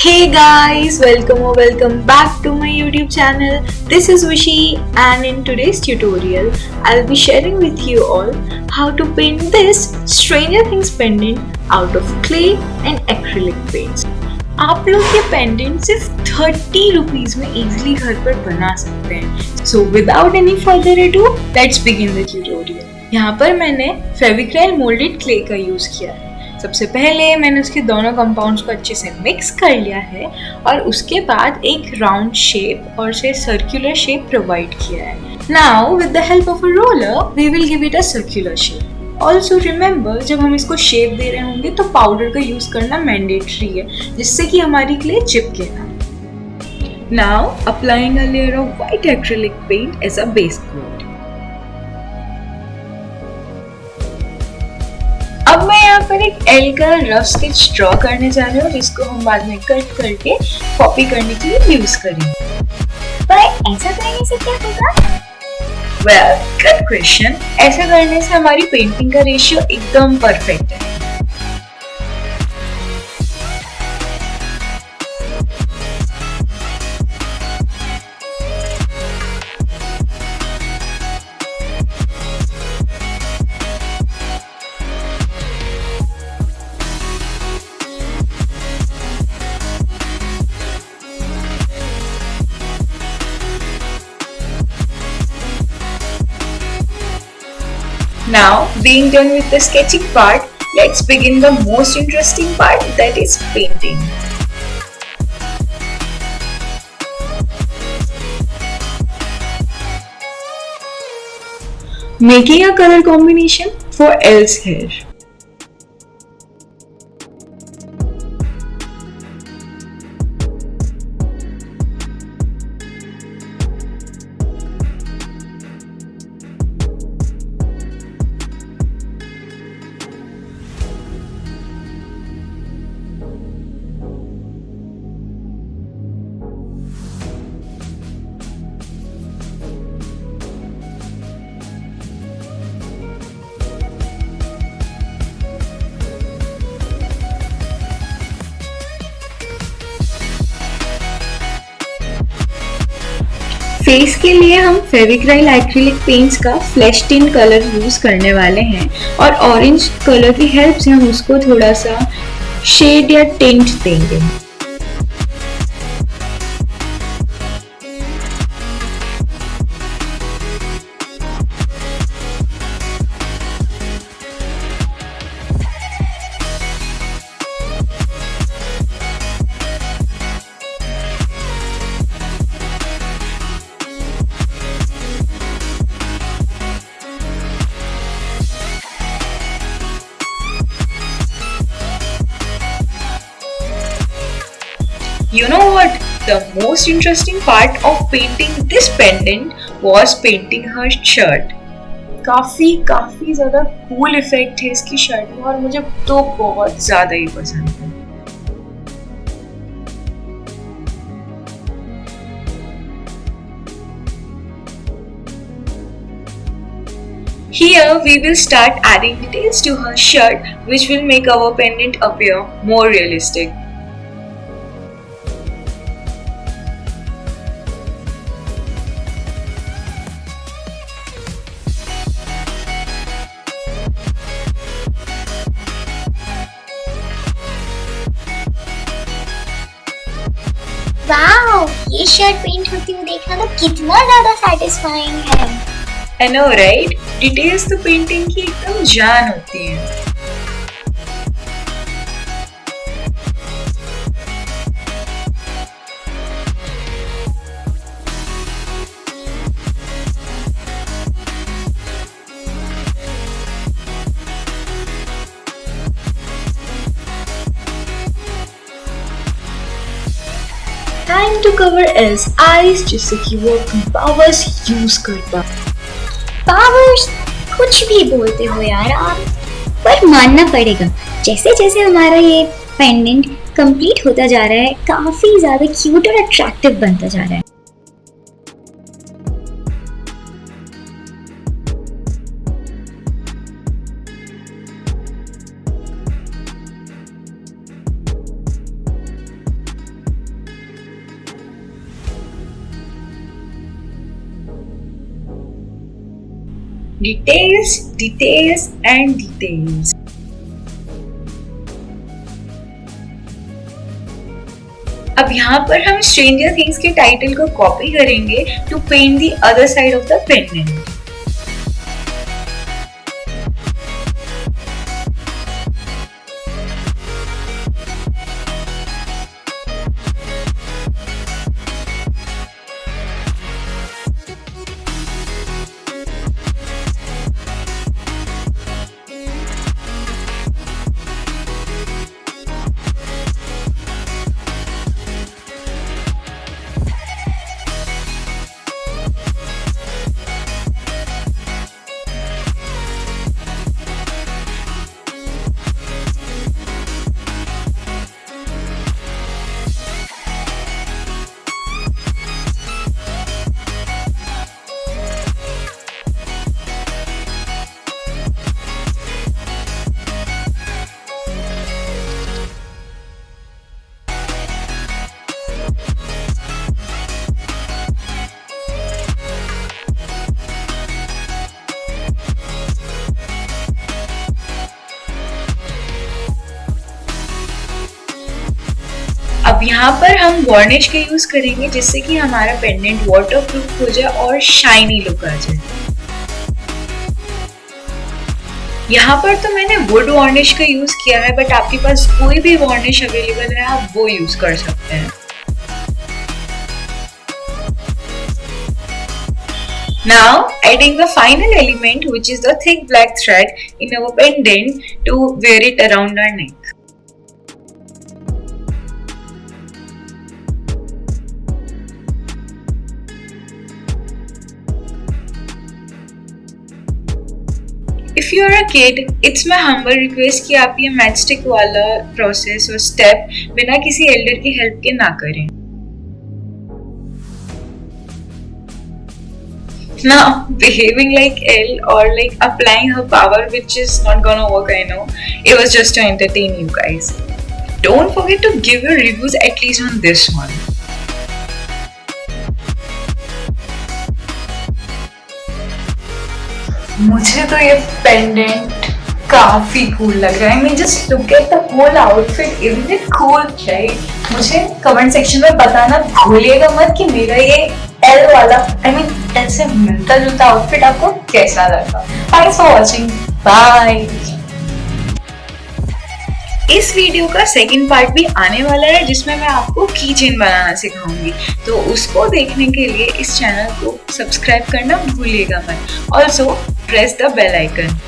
Hey guys, welcome back to my YouTube channel. This is VISHI, and in today's tutorial I'll be sharing with you all how to paint this Stranger Things pendant out of clay and acrylic paints. आप लोग ये pendant सिर्फ 30 rupees में easily घर पर बना सकते हैं. So without any further ado, let's begin the tutorial. यहाँ पर मैंने फेविक्राइल मोल्डेड क्ले का यूज किया है. सबसे पहले मैंने उसके दोनों कंपाउंड्स को अच्छे से मिक्स कर लिया है और उसके बाद एक राउंड शेप और से सर्कुलर शेप प्रोवाइड किया है. Now with the help of a roller we will give it a circular shape. Also remember, जब हम इसको शेप दे रहे होंगे तो पाउडर का यूज करना मैंडेटरी है, जिससे कि हमारी क्ले चिपके ना. Now applying a layer of white acrylic paint as a base coat. अब मैं यहाँ पर एक एल का रफ स्केच ड्रॉ करने जा रही हूँ, जिसको हम बाद में कट करके कॉपी करने के लिए यूज करेंगे. पर ऐसा करने से क्या होगा? Well, good question. ऐसा करने से हमारी पेंटिंग का रेशियो एकदम परफेक्ट है. Now, being done with the sketching part, let's begin the most interesting part, that is painting. Making a color combination for Elle's hair. Face के लिए हम फेविक्राइल एक्रिलिक पेंट्स का फ्लैश टिन कलर यूज करने वाले हैं और orange colour की help से हम उसको थोड़ा सा शेड या टिंट देंगे. You know what? The most interesting part of painting this pendant was painting her shirt. काफी ज्यादा कूल इफेक्ट है इसकी शर्ट में और मुझे तो बहुत ज्यादा ही पसंद है. Here we will start adding details to her shirt, which will make our pendant appear more realistic. Wow, ये शर्ट पेंट होती हुई देखना तो कितना ज्यादा सैटिस्फाइंग है. I know, right? Details तो पेंटिंग की एकदम जान होती है. Time to cover Elle's eyes, जिससे कि वो अपनी पावर्स यूज कर पाए. पावर्स कुछ भी बोलते हो यार आप, पर मानना पड़ेगा जैसे जैसे हमारा ये पेंडेंट कंप्लीट होता जा रहा है, काफी ज्यादा क्यूट और अट्रैक्टिव बनता जा रहा है. Details details and details. अब यहाँ पर हम स्ट्रेंजर थिंग्स के टाइटल को कॉपी करेंगे to paint the other side of the pendant. अब यहाँ पर हम वार्निश के यूज करेंगे जिससे कि हमारा पेंडेंट वाटरप्रूफ हो जाए और शाइनी लुक आ जाए। यहाँ पर तो मैंने वुड वार्निश का यूज किया है, बट आपके पास कोई भी वार्निश अवेलेबल है आप वो यूज कर सकते हैं। Now adding the final element, which is the thick black thread in our pendant to wear it around our neck. If you are a kid, it's my humble request कि आप ये matchstick वाला process और step बिना किसी Elder की help के ना करें। Now, behaving like L or like applying her power, which is not gonna work, I know. It was just to entertain you guys. Don't forget to give your reviews at least on this one. मुझे तो ये pendant काफी cool लग रहा है। I mean, just look at the whole outfit. Isn't it cool, right? मुझे comment section में बताना भूलिएगा मत कि मेरा ये एल वाला ऐसे मिलता जुलता आउटफिट आपको कैसा लगा। Thanks for watching, bye. इस वीडियो का सेकंड पार्ट भी आने वाला है जिसमें मैं आपको की चेन बनाना सिखाऊंगी, तो उसको देखने के लिए इस चैनल को सब्सक्राइब करना भूलिएगा मत। Also press the bell icon.